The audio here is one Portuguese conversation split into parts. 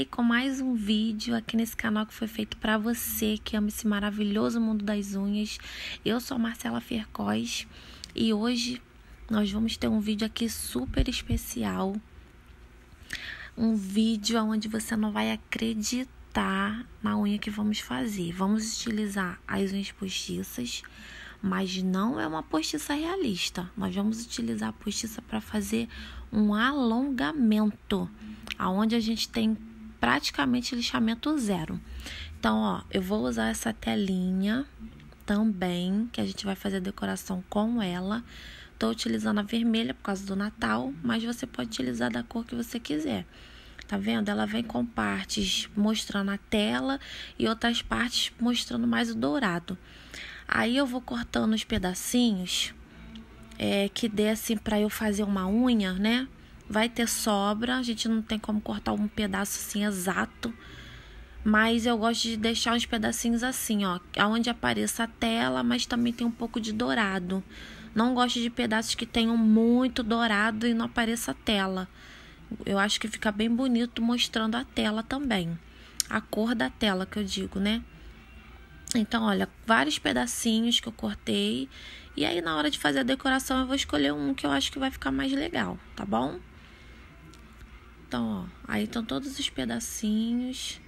Voltei com mais um vídeo aqui nesse canal que foi feito para você que ama esse maravilhoso mundo das unhas. Eu sou a Marcela Fercoz e hoje nós vamos ter um vídeo aqui super especial. Um vídeo onde você não vai acreditar na unha que vamos fazer. Vamos utilizar as unhas postiças, mas não é uma postiça realista. Nós vamos utilizar a postiça para fazer um alongamento, aonde a gente tem praticamente lixamento zero. Então, ó, eu vou usar essa telinha também, que a gente vai fazer a decoração com ela. Tô utilizando a vermelha por causa do Natal, mas você pode utilizar da cor que você quiser. Tá vendo? Ela vem com partes mostrando a tela e outras partes mostrando mais o dourado. Aí eu vou cortando os pedacinhos que dê assim pra eu fazer uma unha, né? Vai ter sobra, a gente não tem como cortar um pedaço assim exato. Mas eu gosto de deixar uns pedacinhos assim, ó, onde apareça a tela, mas também tem um pouco de dourado. Não gosto de pedaços que tenham muito dourado e não apareça a tela. Eu acho que fica bem bonito mostrando a tela também. A cor da tela que eu digo, né? Então, olha, vários pedacinhos que eu cortei. E aí, na hora de fazer a decoração, eu vou escolher um que eu acho que vai ficar mais legal, tá bom? Então, ó, aí estão todos os pedacinhos.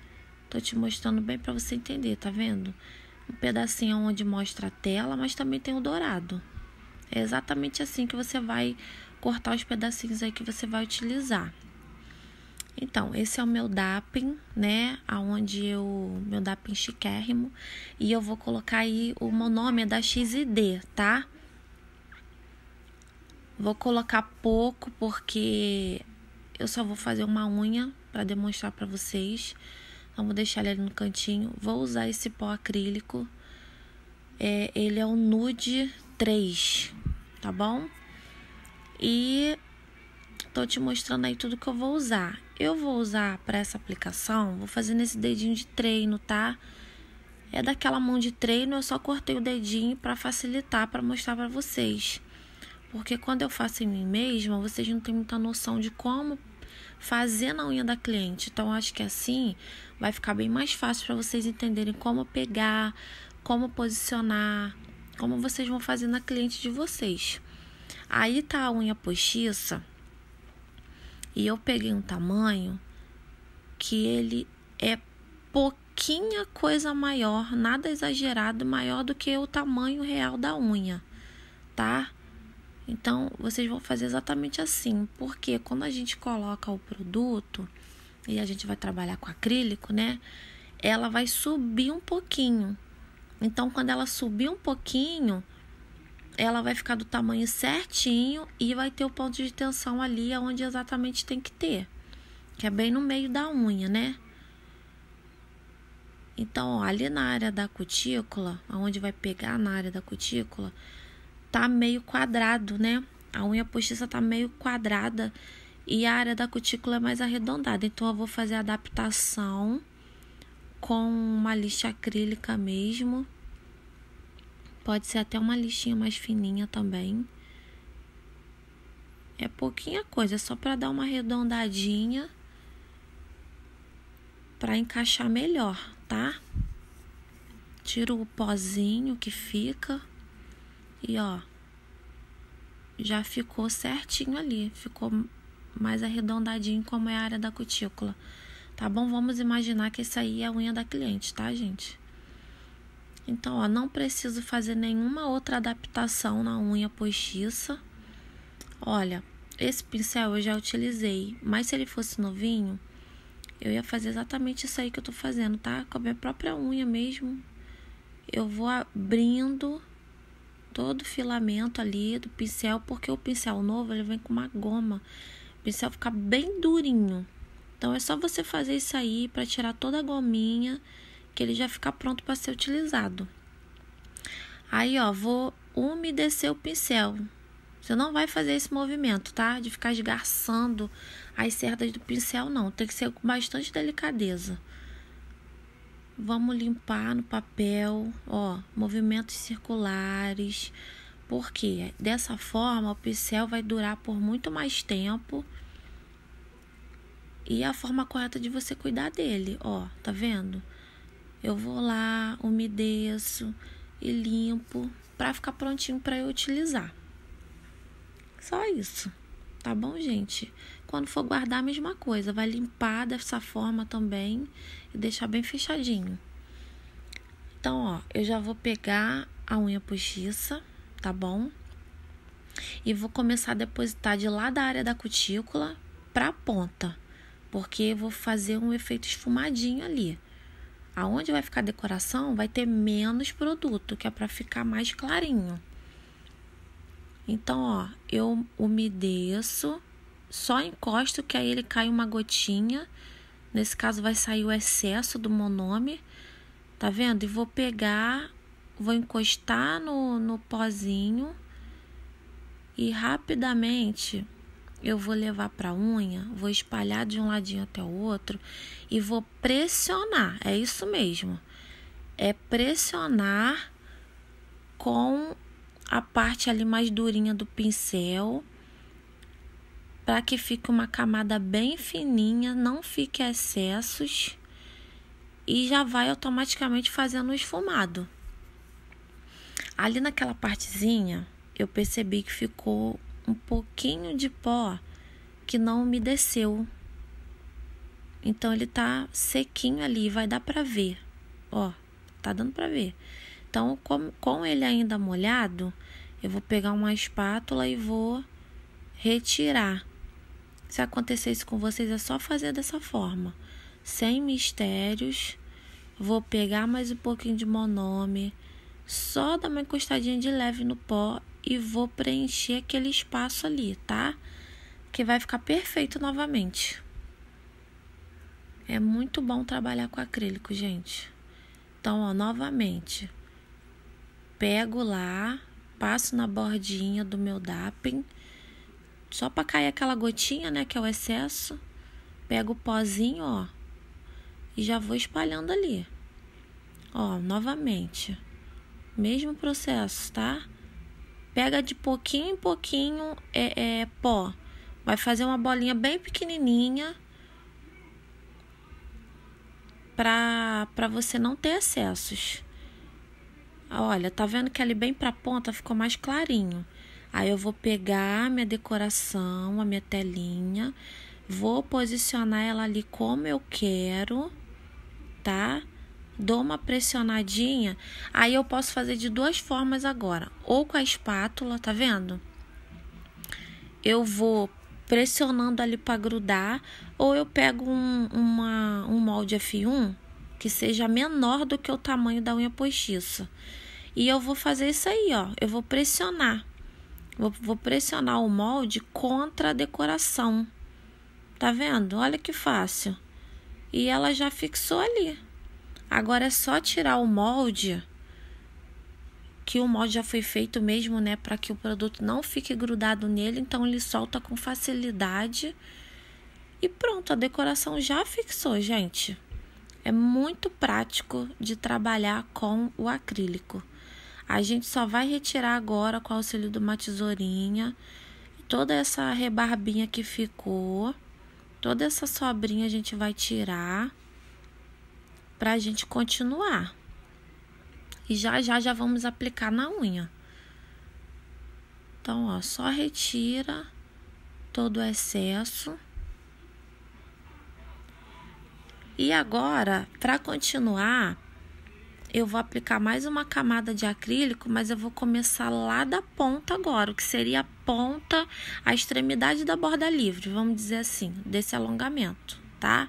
Tô te mostrando bem pra você entender, tá vendo? Um pedacinho onde mostra a tela, mas também tem o dourado. É exatamente assim que você vai cortar os pedacinhos aí que você vai utilizar. Então, esse é o meu dapping, né? Meu dapping chiquérrimo. E eu vou colocar aí, o meu nome é da XD, tá? Vou colocar pouco, porque eu só vou fazer uma unha pra demonstrar pra vocês. Então, vou deixar ele ali no cantinho. Vou usar esse pó acrílico. Ele é o Nude 3, tá bom? E tô te mostrando aí tudo que eu vou usar. Eu vou usar para essa aplicação, vou fazer nesse dedinho de treino, tá? É daquela mão de treino, eu só cortei o dedinho para facilitar, para mostrar para vocês. Porque quando eu faço em mim mesma, vocês não têm muita noção de como fazer na unha da cliente. Então, acho que assim vai ficar bem mais fácil para vocês entenderem como pegar, como posicionar, como vocês vão fazer na cliente de vocês. Aí tá a unha postiça. E eu peguei um tamanho que ele é pouquinha coisa maior, nada exagerado, maior do que o tamanho real da unha, tá? Então, vocês vão fazer exatamente assim, porque quando a gente coloca o produto e a gente vai trabalhar com acrílico, né? Ela vai subir um pouquinho. Então, quando ela subir um pouquinho, ela vai ficar do tamanho certinho e vai ter o ponto de tensão ali onde exatamente tem que ter, que é bem no meio da unha, né? Então, ó, ali na área da cutícula, onde vai pegar na área da cutícula, tá meio quadrado, né? A unha postiça tá meio quadrada e a área da cutícula é mais arredondada. Então, eu vou fazer a adaptação com uma lixa acrílica mesmo. Pode ser até uma lixinha mais fininha também. É pouquinha coisa, é só para dar uma arredondadinha para encaixar melhor, tá? Tiro o pozinho que fica e ó, já ficou certinho ali, ficou mais arredondadinho como é a área da cutícula, tá bom? Vamos imaginar que essa aí é a unha da cliente, tá, gente? Então, ó, não preciso fazer nenhuma outra adaptação na unha postiça. Olha, esse pincel eu já utilizei, mas se ele fosse novinho, eu ia fazer exatamente isso aí que eu tô fazendo, tá? Com a minha própria unha mesmo. Eu vou abrindo todo o filamento ali do pincel, porque o pincel novo, ele vem com uma goma. O pincel fica bem durinho. Então, é só você fazer isso aí pra tirar toda a gominha, que ele já fica pronto para ser utilizado. Aí, ó, vou umedecer o pincel. Você não vai fazer esse movimento, tá? De ficar esgarçando as cerdas do pincel, não. Tem que ser com bastante delicadeza. Vamos limpar no papel, ó, movimentos circulares. Porque dessa forma o pincel vai durar por muito mais tempo E a forma correta de você cuidar dele, ó, tá vendo? Eu vou lá, umedeço e limpo pra ficar prontinho pra eu utilizar. Só isso, tá bom, gente? Quando for guardar, a mesma coisa. Vai limpar dessa forma também e deixar bem fechadinho. Então, ó, eu já vou pegar a unha postiça, tá bom? E vou começar a depositar de lá da área da cutícula pra ponta, porque eu vou fazer um efeito esfumadinho ali. Aonde vai ficar a decoração, vai ter menos produto, que é pra ficar mais clarinho. Então, ó, eu umedeço, só encosto que aí ele cai uma gotinha. Nesse caso vai sair o excesso do monome, tá vendo? E vou pegar, vou encostar no pozinho e rapidamente eu vou levar pra unha, vou espalhar de um ladinho até o outro e vou pressionar, é isso mesmo. É pressionar com a parte ali mais durinha do pincel, para que fique uma camada bem fininha, não fique excessos e já vai automaticamente fazendo o esfumado. Ali naquela partezinha, eu percebi que ficou um pouquinho de pó que não umedeceu. Então ele tá sequinho ali, vai dar para ver. Ó, tá dando para ver. Então, com ele ainda molhado, eu vou pegar uma espátula e vou retirar. Se acontecer isso com vocês, é só fazer dessa forma, sem mistérios. Vou pegar mais um pouquinho de monome, só dar uma encostadinha de leve no pó e vou preencher aquele espaço ali, tá? Que vai ficar perfeito novamente. É muito bom trabalhar com acrílico, gente. Então, ó, novamente, pego lá, passo na bordinha do meu dappen, só para cair aquela gotinha, né, que é o excesso. Pego o pozinho, ó, e já vou espalhando ali. Ó, novamente, mesmo processo, tá? Pega de pouquinho em pouquinho pó. Vai fazer uma bolinha bem pequenininha para você não ter excessos. Olha, tá vendo que ali bem pra ponta ficou mais clarinho. Aí eu vou pegar minha decoração, a minha telinha, vou posicionar ela ali como eu quero, tá? Dou uma pressionadinha. Aí eu posso fazer de duas formas agora. Ou com a espátula, tá vendo? Eu vou pressionando ali para grudar. Ou eu pego um molde F1 que seja menor do que o tamanho da unha postiça. E eu vou fazer isso aí, ó. Eu vou pressionar. Vou pressionar o molde contra a decoração. Tá vendo? Olha que fácil. E ela já fixou ali. Agora é só tirar o molde, que o molde já foi feito mesmo, né, para que o produto não fique grudado nele, então ele solta com facilidade. E pronto, a decoração já fixou, gente. É muito prático de trabalhar com o acrílico. A gente só vai retirar agora com o auxílio de uma tesourinha toda essa rebarbinha que ficou, toda essa sobrinha a gente vai tirar pra gente continuar. E já vamos aplicar na unha. Então, ó, só retira todo o excesso. E agora, para continuar, eu vou aplicar mais uma camada de acrílico, mas eu vou começar lá da ponta agora, o que seria a ponta, a extremidade da borda livre, vamos dizer assim, desse alongamento, tá?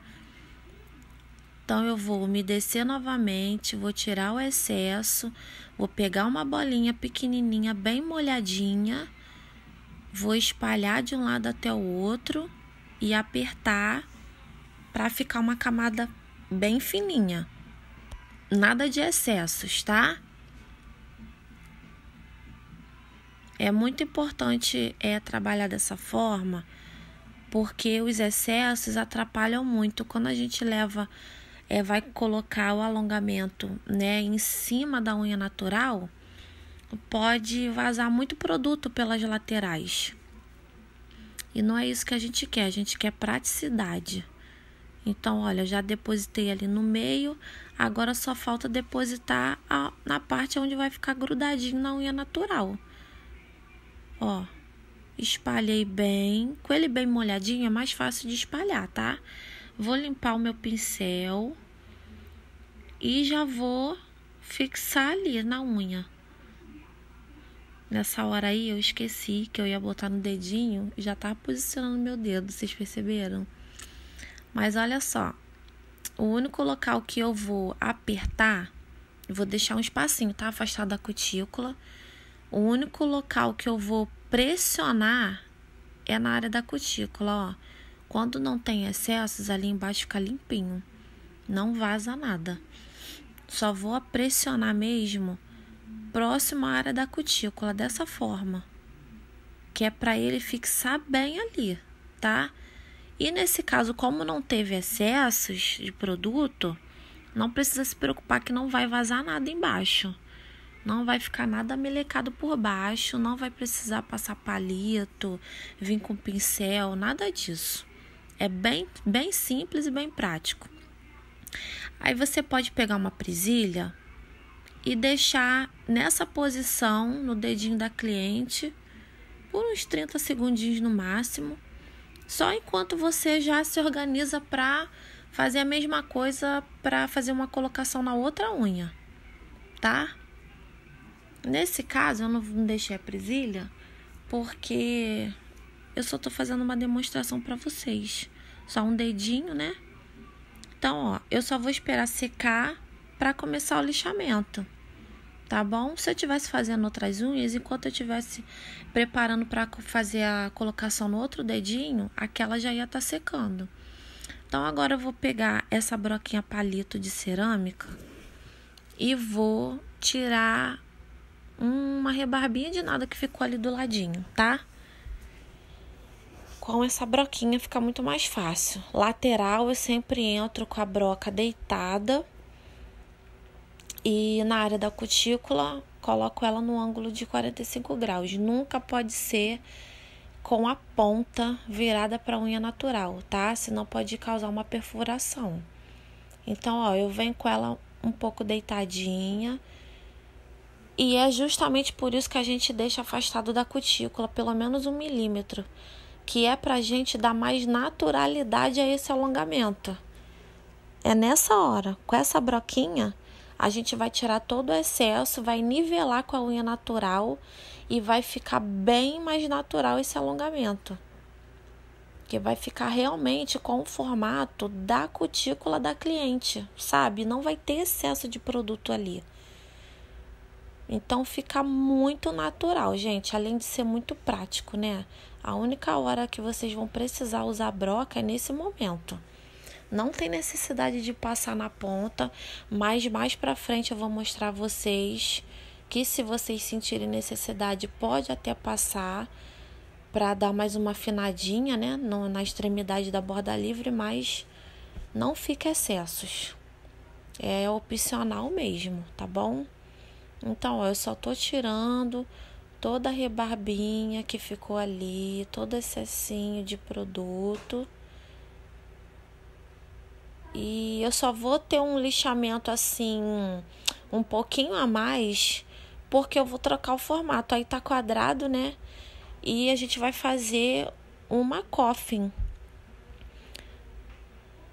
Então, eu vou umedecer novamente, vou tirar o excesso, vou pegar uma bolinha pequenininha, bem molhadinha, vou espalhar de um lado até o outro e apertar para ficar uma camada bem fininha. Nada de excessos, tá? É muito importante trabalhar dessa forma, porque os excessos atrapalham muito. Quando a gente vai colocar o alongamento, né, em cima da unha natural, pode vazar muito produto pelas laterais. E não é isso que a gente quer praticidade. Então, olha, já depositei ali no meio, agora só falta depositar na parte onde vai ficar grudadinho na unha natural. Ó, espalhei bem, com ele bem molhadinho é mais fácil de espalhar, tá? Vou limpar o meu pincel e já vou fixar ali na unha. Nessa hora aí eu esqueci que eu ia botar no dedinho e já tava posicionando meu dedo, vocês perceberam? Mas olha só, o único local que eu vou apertar, eu vou deixar um espacinho, tá? Afastado da cutícula. O único local que eu vou pressionar é na área da cutícula, ó. Quando não tem excessos, ali embaixo fica limpinho. Não vaza nada. Só vou pressionar mesmo próximo à área da cutícula, dessa forma. Que é para ele fixar bem ali, tá? E nesse caso, como não teve excessos de produto, não precisa se preocupar que não vai vazar nada embaixo. Não vai ficar nada melecado por baixo, não vai precisar passar palito, vir com pincel, nada disso. É bem simples e bem prático. Aí você pode pegar uma presilha e deixar nessa posição no dedinho da cliente por uns 30 segundinhos no máximo. Só enquanto você já se organiza para fazer a mesma coisa para fazer uma colocação na outra unha, tá? Nesse caso, eu não deixei a presilha porque eu só tô fazendo uma demonstração para vocês. Só um dedinho, né? Então, ó, eu só vou esperar secar para começar o lixamento. Tá bom? Se eu estivesse fazendo outras unhas, enquanto eu estivesse preparando para fazer a colocação no outro dedinho, aquela já ia estar secando. Então, agora eu vou pegar essa broquinha palito de cerâmica e vou tirar uma rebarbinha de nada que ficou ali do ladinho, tá? Com essa broquinha fica muito mais fácil. Lateral, eu sempre entro com a broca deitada. E na área da cutícula, coloco ela no ângulo de 45 graus. Nunca pode ser com a ponta virada para a unha natural, tá? Senão pode causar uma perfuração. Então, ó, eu venho com ela um pouco deitadinha. E é justamente por isso que a gente deixa afastado da cutícula, pelo menos 1 milímetro. Que é pra gente dar mais naturalidade a esse alongamento. É nessa hora, com essa broquinha, a gente vai tirar todo o excesso, vai nivelar com a unha natural e vai ficar bem mais natural esse alongamento. Que vai ficar realmente com o formato da cutícula da cliente, sabe? Não vai ter excesso de produto ali. Então fica muito natural, gente, além de ser muito prático, né? A única hora que vocês vão precisar usar broca é nesse momento. Não tem necessidade de passar na ponta, mas mais pra frente eu vou mostrar a vocês que se vocês sentirem necessidade, pode até passar para dar mais uma afinadinha, né, na extremidade da borda livre, mas não fica excessos. É opcional mesmo, tá bom? Então, ó, eu só tô tirando toda a rebarbinha que ficou ali, todo esse excesso de produto. E eu só vou ter um lixamento assim, um pouquinho a mais, porque eu vou trocar o formato. Aí tá quadrado, né? E a gente vai fazer uma coffin,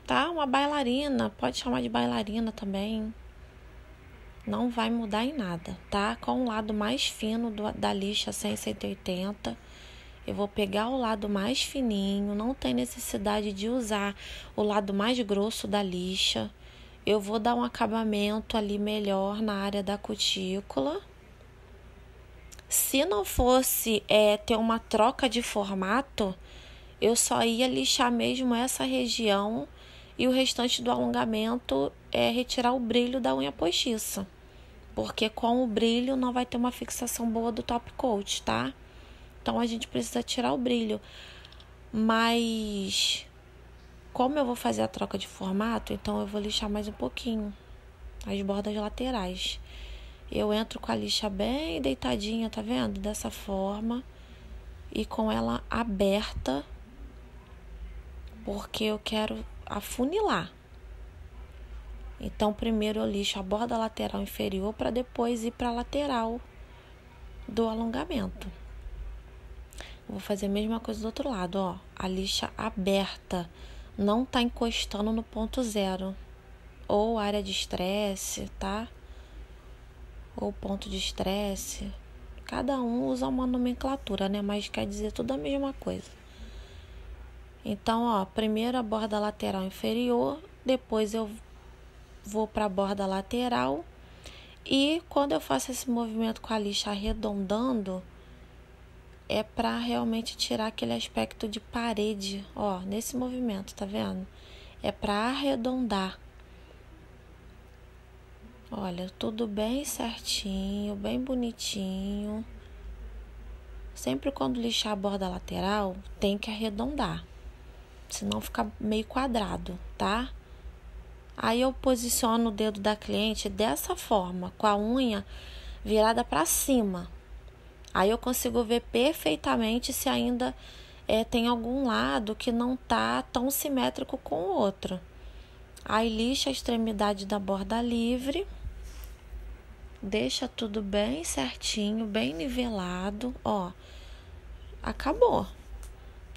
tá? Uma bailarina, pode chamar de bailarina também. Não vai mudar em nada, tá? Com o lado mais fino da lixa 180. Eu vou pegar o lado mais fininho, não tem necessidade de usar o lado mais grosso da lixa. Eu vou dar um acabamento ali melhor na área da cutícula. Se não fosse ter uma troca de formato, eu só ia lixar mesmo essa região e o restante do alongamento é retirar o brilho da unha postiça. Porque com o brilho não vai ter uma fixação boa do top coat, tá? Então, a gente precisa tirar o brilho. Mas, como eu vou fazer a troca de formato, então eu vou lixar mais um pouquinho as bordas laterais. Eu entro com a lixa bem deitadinha, tá vendo? Dessa forma. E com ela aberta. Porque eu quero afunilar. Então, primeiro eu lixo a borda lateral inferior para depois ir para a lateral do alongamento. Vou fazer a mesma coisa do outro lado, ó. A lixa aberta, não tá encostando no ponto zero. Ou área de estresse, tá? Ou ponto de estresse. Cada um usa uma nomenclatura, né? Mas quer dizer tudo a mesma coisa. Então, ó, primeiro a borda lateral inferior, depois eu vou para a borda lateral. E quando eu faço esse movimento com a lixa arredondando, é para realmente tirar aquele aspecto de parede, ó, nesse movimento, tá vendo? É para arredondar. Olha, tudo bem certinho, bem bonitinho. Sempre quando lixar a borda lateral, tem que arredondar, senão fica meio quadrado, tá? Aí eu posiciono o dedo da cliente dessa forma, com a unha virada para cima. Aí eu consigo ver perfeitamente se ainda tem algum lado que não tá tão simétrico com o outro. Aí lixa a extremidade da borda livre. Deixa tudo bem certinho, bem nivelado, ó. Acabou,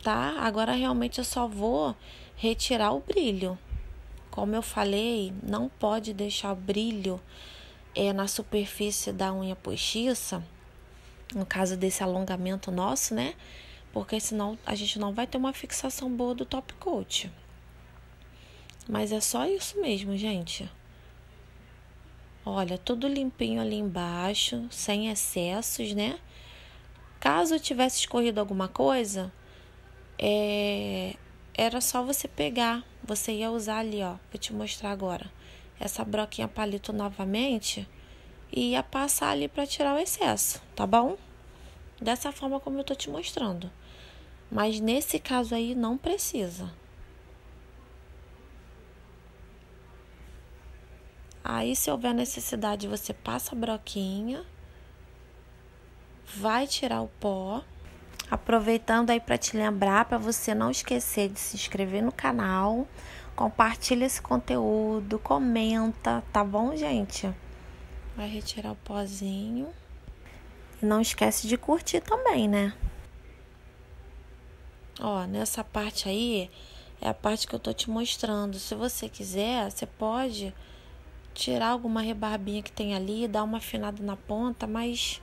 tá? Agora realmente eu só vou retirar o brilho. Como eu falei, não pode deixar o brilho na superfície da unha postiça, no caso desse alongamento nosso, né? Porque senão a gente não vai ter uma fixação boa do top coat. Mas é só isso mesmo, gente. Olha, tudo limpinho ali embaixo, sem excessos, né? Caso tivesse escorrido alguma coisa, era só você pegar. Você ia usar ali, ó. Vou te mostrar agora. Essa broquinha palito novamente e ia passar ali para tirar o excesso, tá bom? Dessa forma como eu tô te mostrando. Mas nesse caso aí não precisa. Aí, se houver necessidade, você passa a broquinha, vai tirar o pó. Aproveitando aí para te lembrar, para você não esquecer de se inscrever no canal, compartilha esse conteúdo, comenta, tá bom, gente? Vai retirar o pozinho. E não esquece de curtir também, né? Ó, nessa parte aí, é a parte que eu tô te mostrando. Se você quiser, você pode tirar alguma rebarbinha que tem ali, dar uma afinada na ponta, mas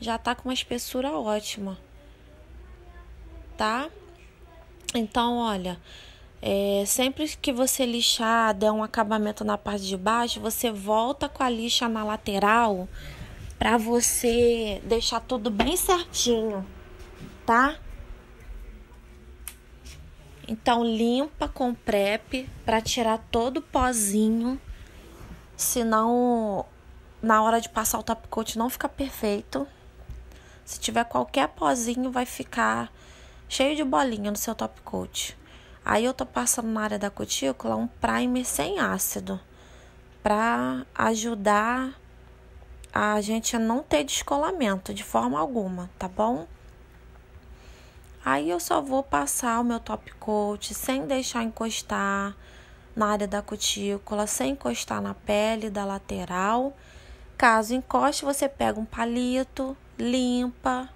já tá com uma espessura ótima, tá? Então, olha, sempre que você lixar, der um acabamento na parte de baixo, você volta com a lixa na lateral pra você deixar tudo bem certinho, tá? Então, limpa com prep pra tirar todo o pozinho. Senão, na hora de passar o top coat não fica perfeito. Se tiver qualquer pozinho, vai ficar cheio de bolinha no seu top coat. Aí eu tô passando na área da cutícula um primer sem ácido, pra ajudar a gente a não ter descolamento de forma alguma, tá bom? Aí eu só vou passar o meu top coat sem deixar encostar na área da cutícula, sem encostar na pele da lateral. Caso encoste, você pega um palito, limpa,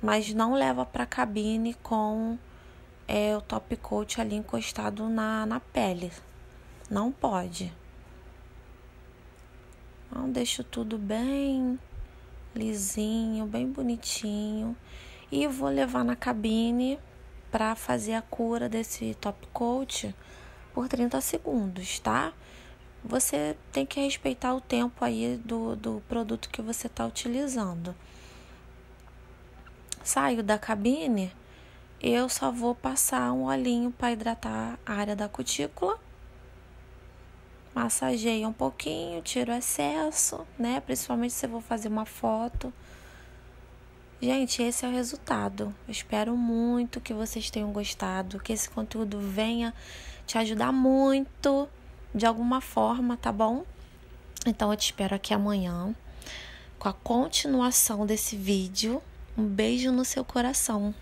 mas não leva para a cabine com o top coat ali encostado na pele. Não pode. Então, deixo tudo bem lisinho, bem bonitinho. E vou levar na cabine para fazer a cura desse top coat por 30 segundos, tá? Você tem que respeitar o tempo aí do produto que você tá utilizando. Saio da cabine, eu só vou passar um olhinho para hidratar a área da cutícula. Massageio um pouquinho, tiro o excesso, né? Principalmente se eu vou fazer uma foto. Gente, esse é o resultado. Eu espero muito que vocês tenham gostado, que esse conteúdo venha te ajudar muito de alguma forma, tá bom? Então eu te espero aqui amanhã com a continuação desse vídeo. Um beijo no seu coração.